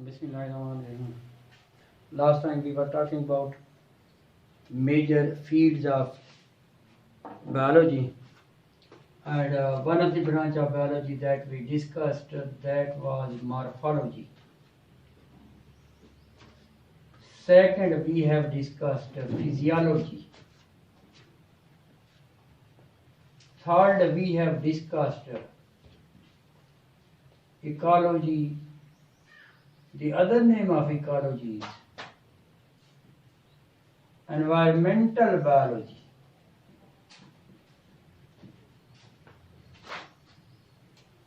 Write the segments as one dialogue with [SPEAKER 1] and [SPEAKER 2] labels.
[SPEAKER 1] Bismillahirrahmanirrahim. Last time we were talking about major fields of biology, and one of the branch of biology that we discussed that was morphology. Second, we have discussed physiology. Third, we have discussed ecology. The other name of ecology is environmental biology.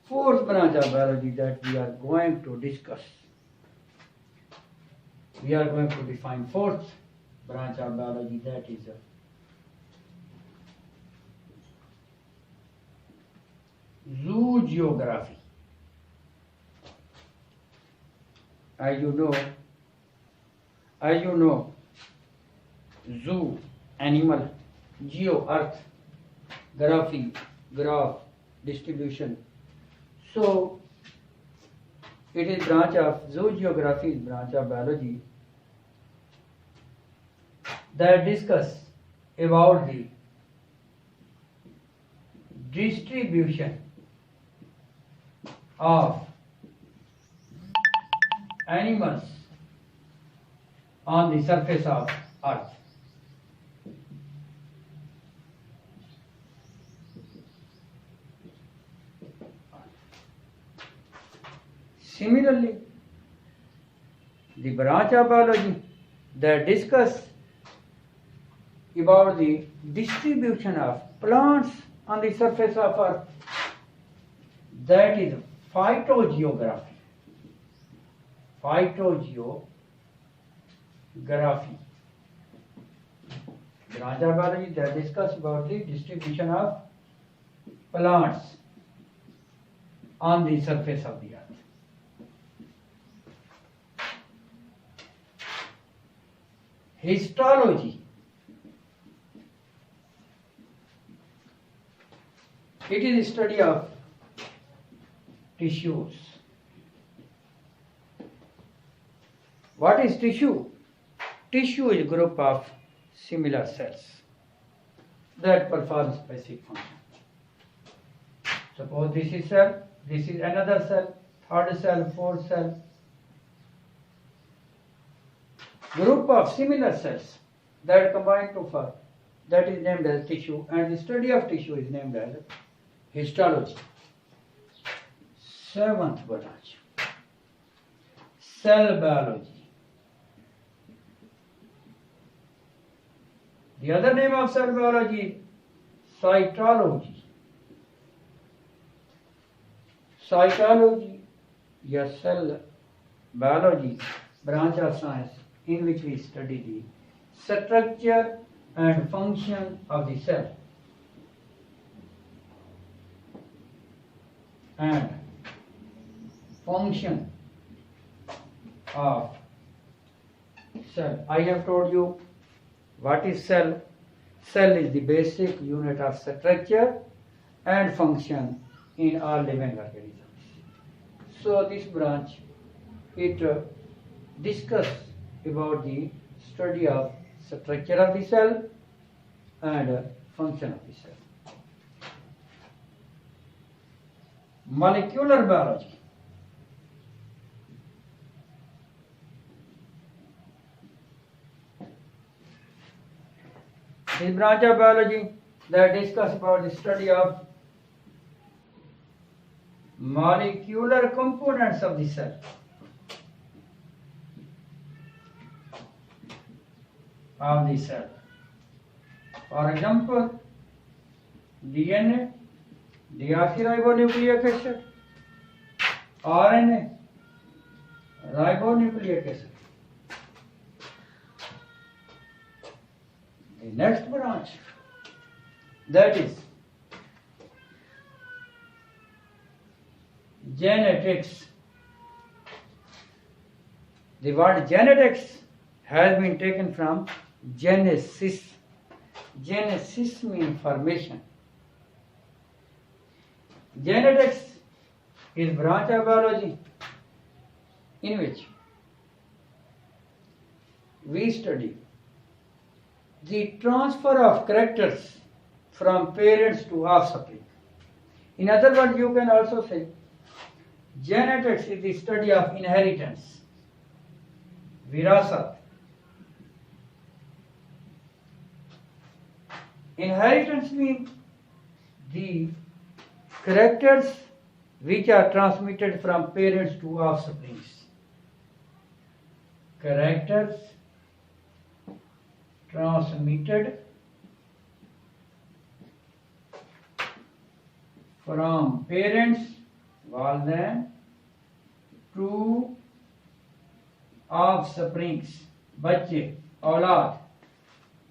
[SPEAKER 1] Fourth branch of biology that we are going to discuss. We are going to define fourth branch of biology, that is zoogeography. As you know, zoo, animal, geo, earth, graphy, graph, distribution. So, it is branch of zoogeography, is branch of biology that discuss about the distribution of animals on the surface of earth. Similarly, the branch of biology that discuss about the distribution of plants on the surface of earth, that is phytogeography. Phytogeography. Branch of biology that discuss about the distribution of plants on the surface of the earth. Histology. It is a study of tissues. What is tissue? Tissue is a group of similar cells that perform specific function. Suppose this is cell, this is another cell, third cell, fourth cell. Group of similar cells that combine to form, that is named as tissue, and the study of tissue is named as histology. Seventh branch, cell biology. The other name of cell biology is cytology. Cytology, yes, cell biology, branch of science in which we study the structure and function of the cell and function of cell. I have told you what is cell. Cell is the basic unit of structure and function in all living organisms. So this branch, it discusses about the study of structure of the cell and function of the cell. Molecular biology. This branch of biology that discusses about the study of molecular components of the cell. Of the cell. For example, DNA, deoxyribonucleic acid, RNA, ribonucleic acid. The next branch, that is genetics. The word genetics has been taken from genesis. Genesis means formation. Genetics is branch of biology in which we study the transfer of characters from parents to offspring. In other words, you can also say genetics is the study of inheritance, virasat. Inheritance means the characters which are transmitted from parents to offspring. Characters transmitted from parents, walidain, to offsprings, बच्चे, औलाद,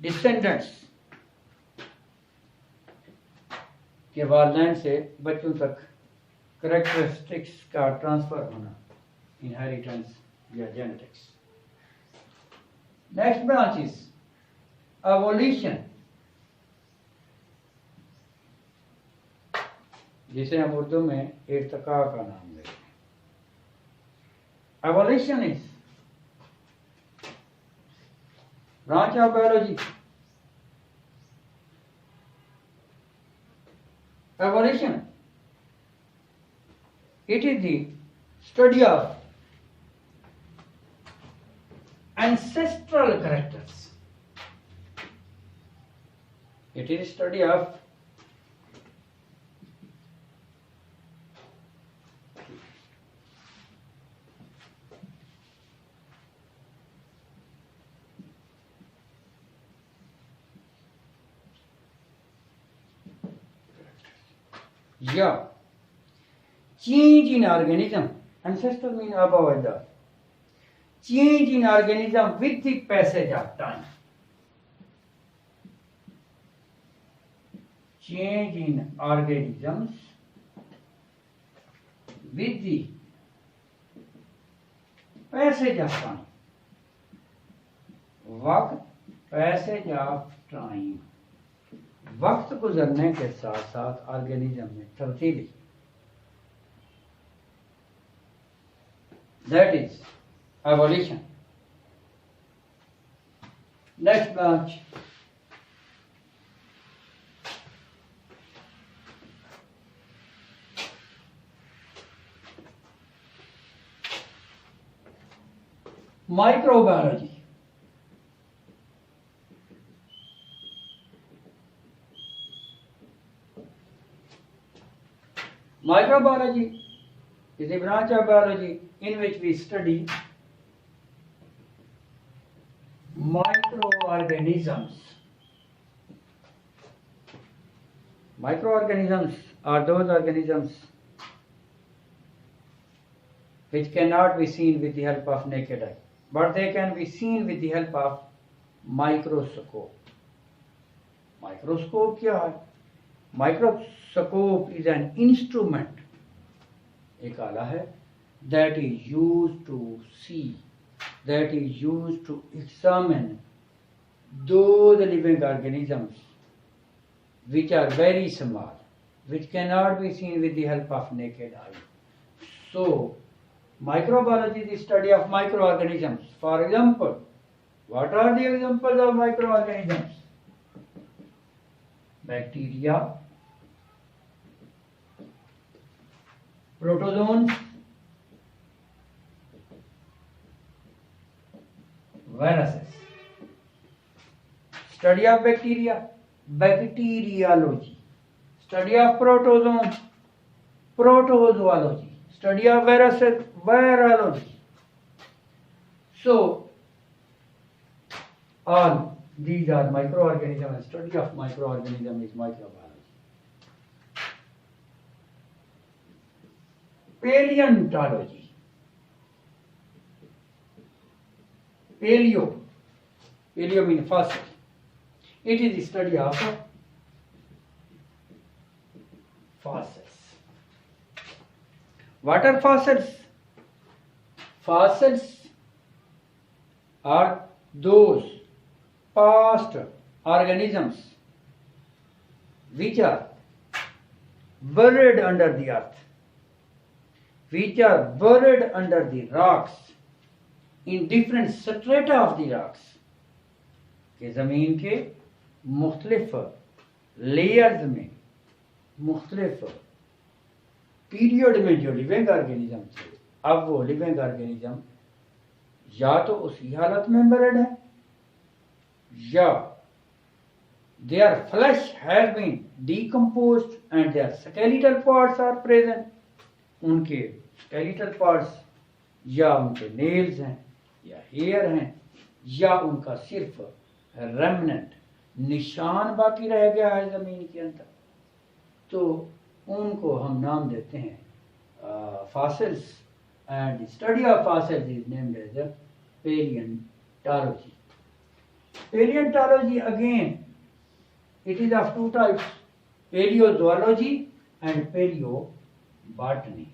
[SPEAKER 1] descendants के वालिदैन से बच्चों तक characteristics का transfer होना, inheritance या genetics. Next branch is evolution, जिसे हम उर्दू में इर्तिका का नाम देते हैं. Evolution is branch of biology. Evolution, it is the study of ancestral characters. It is study of yeah, change in organism. Ancestral means above the change in organism with the passage of time. Change in organisms with the passage of time. वक्त, passage of time. वक्त गुजरने के साथ साथ organism में तब्दीली, that is evolution. Next branch microbiology. Microbiology is a branch of biology in which we study microorganisms. Microorganisms are those organisms which cannot be seen with the help of naked eye, but they can be seen with the help of microscope. Microscope क्या है? Microscope is an instrument, एक आला है, that is used to see, that is used to examine those living organisms which are very small, which cannot be seen with the help of naked eye. So, microbiology is the study of microorganisms. For example, what are the examples of microorganisms? Bacteria, protozoans, viruses. Study of bacteria, bacteriology. Study of protozoans, protozoology. Study of viruses, virology. So, all these are microorganisms, and study of microorganism is microbiology. Paleontology. Paleo means fossil. It is the study of fossils. What are fossils? Fossils are those past organisms which are buried under the earth, which are buried under the rocks in different strata of the rocks, कि ज़मीन के मुख्तलिफ layers में, मुख्तलिफ period में जो living organism थे, अब वो लिविंग ऑर्गेनिज्म या तो उसी हालत में बर्ड है, या their flesh has been decomposed and their skeletal parts are present. उनके skeletal parts या उनके nails हैं या hair हैं या उनका सिर्फ remnant निशान बाकी रह गया है ज़मीन के अंदर, तो उनको हम नाम देते हैं fossils, and the study of fossils is named as a paleontology. Paleontology again, it is of two types, paleozoology and paleobotany.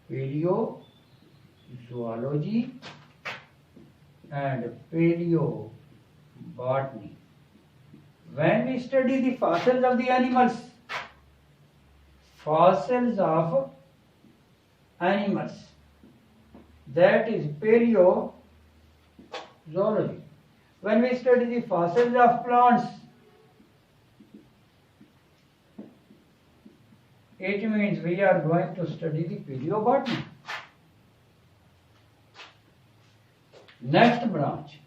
[SPEAKER 1] Paleozoology and paleobotany. When we study the fossils of the animals, that is paleozoology. When we study the fossils of plants, it means we are going to study the paleobotany. Next branch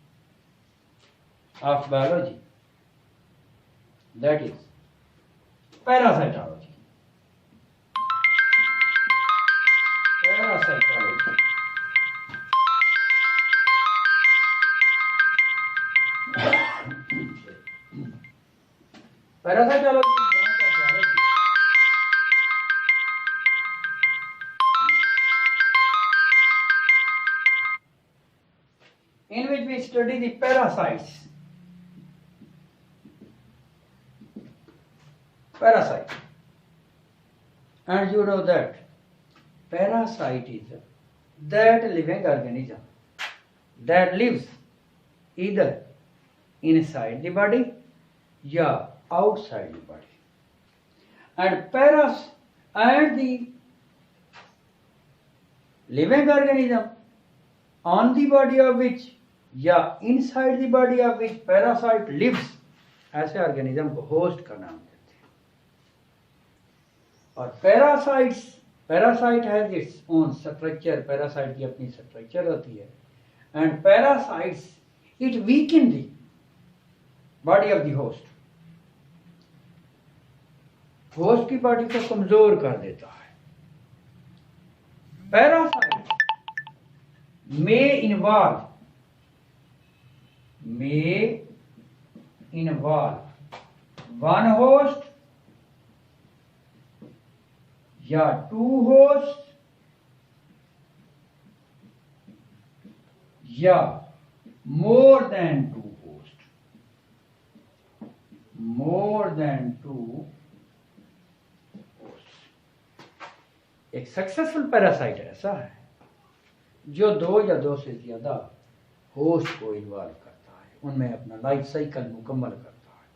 [SPEAKER 1] of biology, that is parasitology. Parasitology. Parasitology is branch of biology in which we study the parasites. Parasite. And you know that parasite is that living organism that lives either inside the body or outside the body. And the living organism on the body of which या inside the body of which parasite lives, ऐसे organism को host का नाम देते हैं. और parasite has its own structure, parasite की अपनी स्ट्रक्चर होती है. And parasites it weaken the body of the host, host की बॉडी को कमजोर कर देता है. Parasite may involve one host या two hosts या more than two hosts. एक सक्सेसफुल पैरासाइट ऐसा है जो दो या दो से ज्यादा होस्ट को इन्वॉल्व करता है, उनमें अपना लाइफ साइकिल मुकम्मल करता है.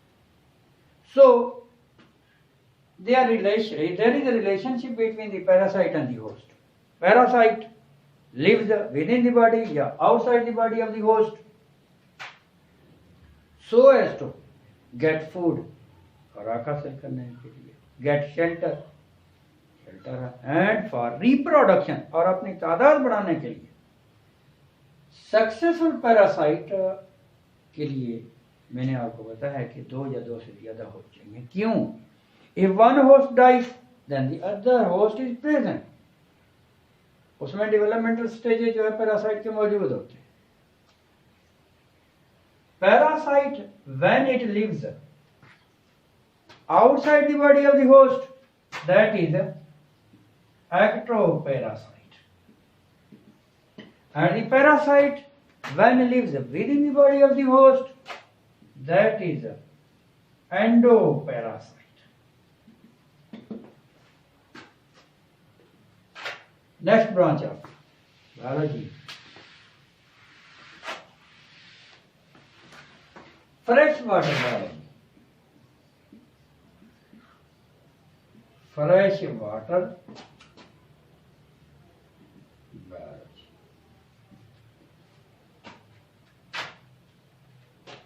[SPEAKER 1] सो there is a relationship between the parasite and the host. Parasite lives within the body or outside the body of the host so as to get food, खुराक हासिल करने के लिए, get shelter and for reproduction, और अपनी तादाद बढ़ाने के लिए. सक्सेसफुल पैरासाइट के लिए मैंने आपको बताया है कि दो या दो से ज्यादा होस्ट चाहिए. क्यों? If one host dies, then the other host is present. उसमें डेवलपमेंटल स्टेजेस जो है पैरासाइट के मौजूद होते हैं. Parasite when it lives outside the body of the host, that is ectoparasite. And the parasite when it lives within the body of the host, that is endoparasite. Next branch of biology, freshwater biology. Freshwater biology.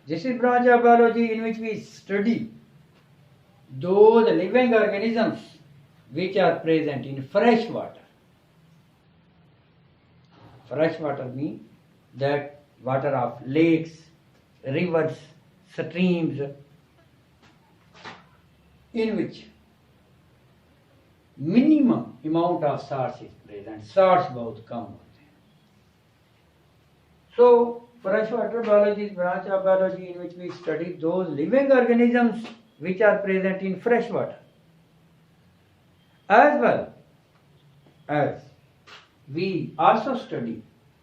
[SPEAKER 1] This is branch of biology in which we study those living organisms which are present in fresh water. Fresh water means that water of lakes, rivers, streams, in which minimum amount of salts is present. Salts बहुत कम होते हैं. So freshwater biology is branch of biology in which we study those living organisms which are present in fresh water, as well as we also study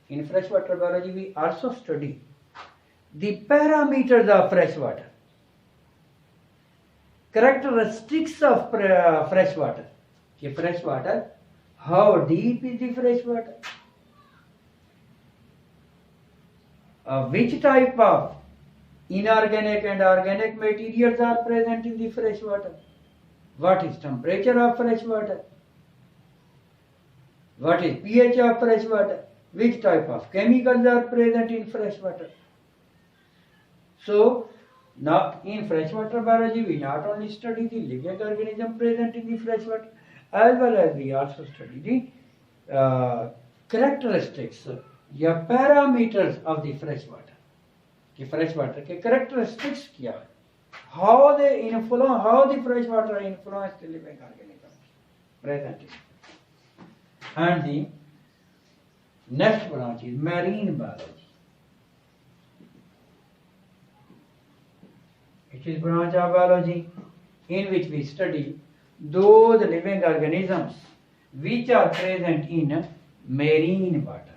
[SPEAKER 1] in freshwater biology. We also study the parameters of fresh water, characteristics of fresh water. Fresh water, how deep is the fresh water? Which type of inorganic and organic materials are present in the fresh water? What is temperature of fresh water? What is pH of fresh water? Which type of chemicals are present in fresh water? So, now in freshwater biology, we not only study the living organism present in the fresh water, as well as we also study the characteristics या parameters of the fresh water. कि fresh water के characteristics क्या है? How they influence, how the fresh water influence the living organisms present in. And the next branch is marine biology. It is branch of biology in which we study those living organisms which are present in marine water.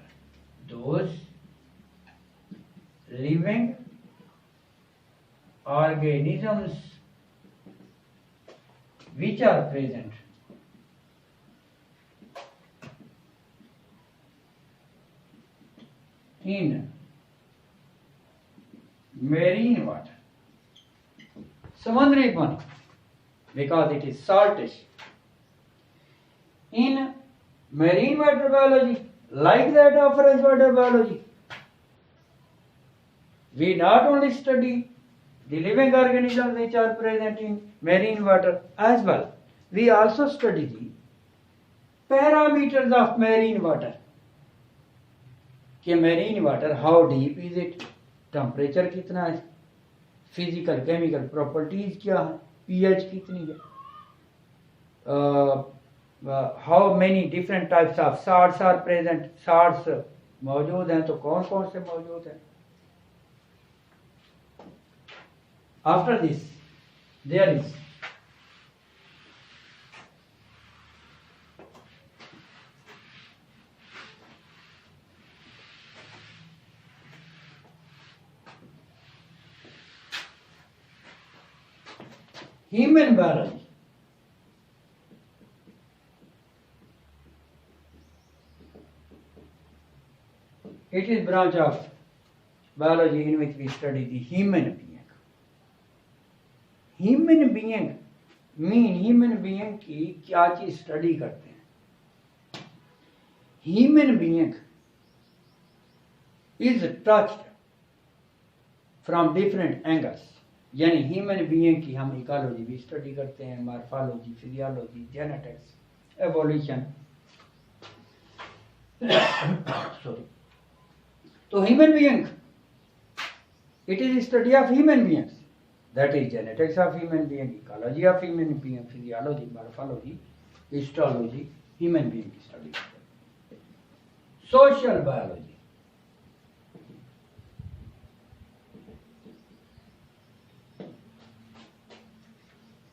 [SPEAKER 1] Those living organisms which are present in marine water. समुद्री पानी, because it is saltish. In marine water biology, like that of freshwater biology, we not only study the living organisms which are present in marine water, as well we also study the parameters of marine water. कि marine water, how deep is it, temperature कितना है, physical chemical properties क्या है, pH कितनी है, how many different types of salts are present, salts मौजूद हैं तो कौन कौन से मौजूद हैं. After this, there is human biology. It is branch of biology in which we study the human being. Human being mean human being की क्या चीज स्टडी करते हैं. Human being is touched from different angles. यानी human being की हम ecology भी study करते हैं, morphology, physiology, genetics, evolution. Sorry. तो human being, it is study of human beings, that is genetics of human being, ecology of human being, physiology, morphology, histology, human being की study करते हैं. Social biology,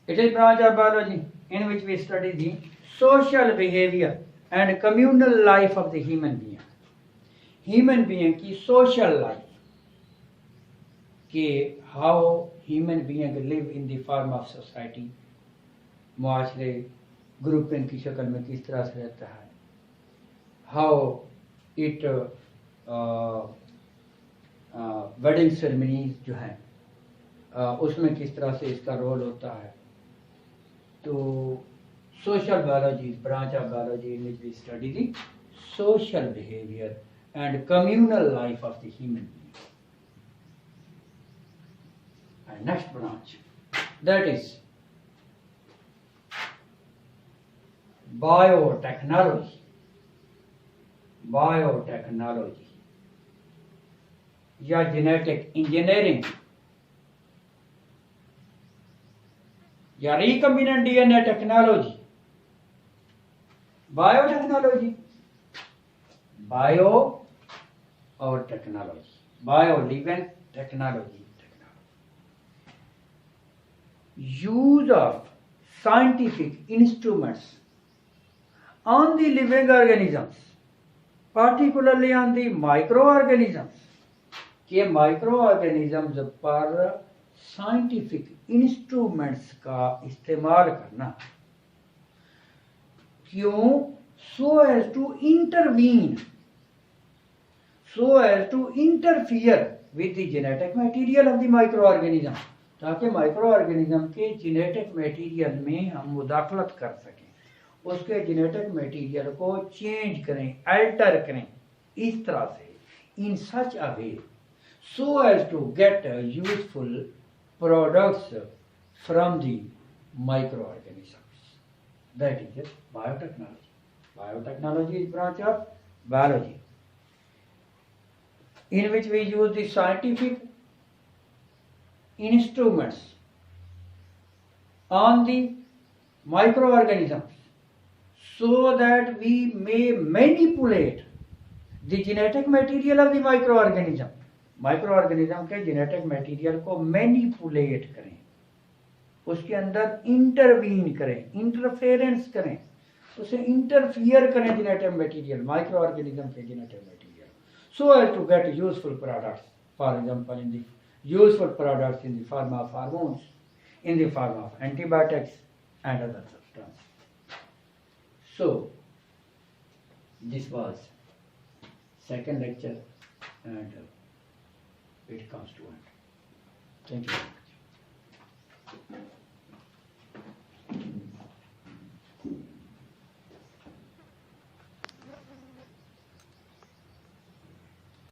[SPEAKER 1] it is branch of biology in which we study the social behavior and communal life of the human being. Human being की social life, कि how human being live in the form of society, मुआशरे grouping की शक्ल में किस तरह से रहता है, how it वेडिंग सेरेमनीज जो हैं उसमें किस तरह से इसका रोल होता है. तो social biology is branch of biology in which we study the social behavior and communal life of the human being. and next branch, that is biotechnology. Biotechnology या genetic engineering या recombinant DNA technology. Biotechnology, bio और technology, bio living technology. Use of scientific instruments on the living organisms, particularly on the microorganisms. कि microorganisms पर scientific instruments का इस्तेमाल करना, क्यों? So as to intervene, so as to interfere with the genetic material of the microorganism, ताकि microorganism के genetic material में हम मुदाखलत कर सकें, उसके जेनेटिक मटेरियल को चेंज करें, अल्टर करें इस तरह से, इन सच अ वे so as to get useful products from the microorganisms. That is biotechnology. Biotechnology is branch of biology in which we use the scientific instruments on the microorganisms so that we may manipulate the genetic material of the microorganism. Microorganism के genetic material को manipulate करें, उसके अंदर intervene करें, interference करें, उसे interfere करें genetic material, microorganism के genetic material, so as to get useful products, for example in the useful products in the form of hormones, in the form of antibiotics and other substance. So this was second lecture and it comes to end. Thank you very much.